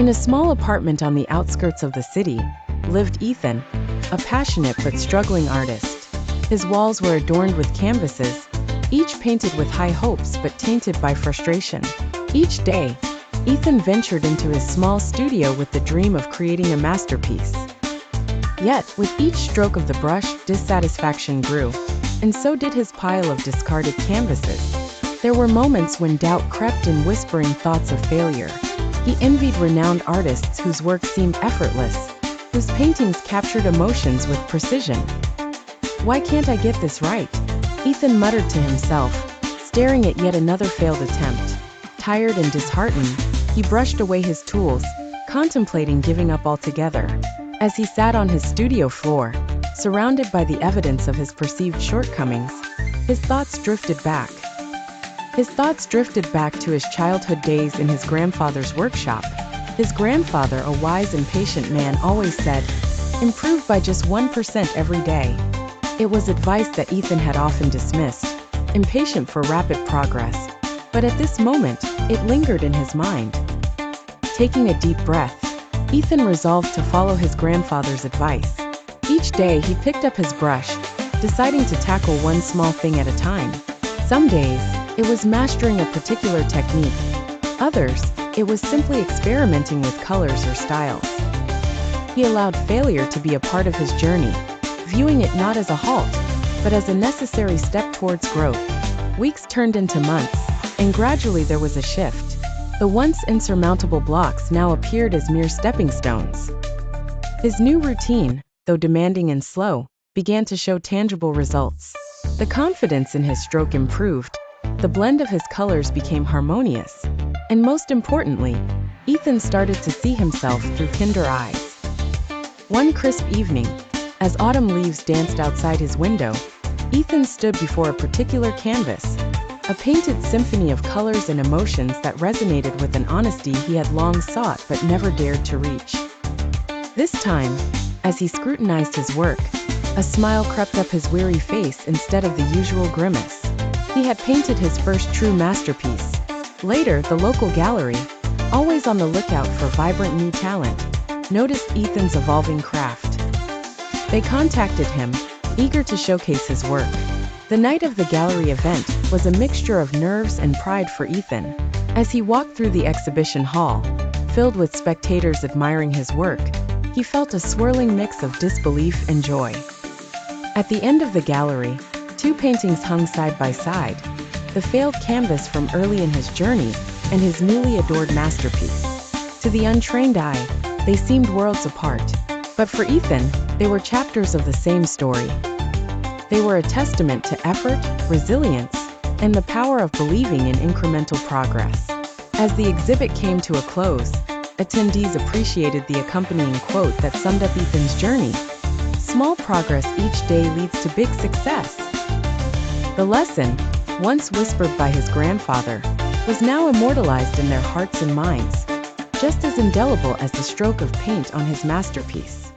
In a small apartment on the outskirts of the city, lived Ethan, a passionate but struggling artist. His walls were adorned with canvases, each painted with high hopes but tainted by frustration. Each day, Ethan ventured into his small studio with the dream of creating a masterpiece. Yet, with each stroke of the brush, dissatisfaction grew, and so did his pile of discarded canvases. There were moments when doubt crept in, whispering thoughts of failure. He envied renowned artists whose work seemed effortless, whose paintings captured emotions with precision. "Why can't I get this right?" Ethan muttered to himself, staring at yet another failed attempt. Tired and disheartened, he brushed away his tools, contemplating giving up altogether. As he sat on his studio floor, surrounded by the evidence of his perceived shortcomings, his thoughts drifted back. His thoughts drifted back to his childhood days in his grandfather's workshop. His grandfather, a wise and patient man, always said, "Improve by just 1% every day." It was advice that Ethan had often dismissed, impatient for rapid progress. But at this moment, it lingered in his mind. Taking a deep breath, Ethan resolved to follow his grandfather's advice. Each day he picked up his brush, deciding to tackle one small thing at a time. Some days, it was mastering a particular technique. Others, it was simply experimenting with colors or styles. He allowed failure to be a part of his journey, viewing it not as a halt, but as a necessary step towards growth. Weeks turned into months, and gradually there was a shift. The once insurmountable blocks now appeared as mere stepping stones. His new routine, though demanding and slow, began to show tangible results. The confidence in his stroke improved, the blend of his colors became harmonious, and most importantly, Ethan started to see himself through kinder eyes. One crisp evening, as autumn leaves danced outside his window, Ethan stood before a particular canvas, a painted symphony of colors and emotions that resonated with an honesty he had long sought but never dared to reach. This time, as he scrutinized his work, a smile crept up his weary face instead of the usual grimace. He had painted his first true masterpiece. Later, the local gallery, always on the lookout for vibrant new talent, noticed Ethan's evolving craft. They contacted him, eager to showcase his work. The night of the gallery event was a mixture of nerves and pride for Ethan. As he walked through the exhibition hall, filled with spectators admiring his work, he felt a swirling mix of disbelief and joy. At the end of the gallery, two paintings hung side by side, the failed canvas from early in his journey and his newly adored masterpiece. To the untrained eye, they seemed worlds apart, but for Ethan, they were chapters of the same story. They were a testament to effort, resilience, and the power of believing in incremental progress. As the exhibit came to a close, attendees appreciated the accompanying quote that summed up Ethan's journey: "Small progress each day leads to big success." The lesson, once whispered by his grandfather, was now immortalized in their hearts and minds, just as indelible as the stroke of paint on his masterpiece.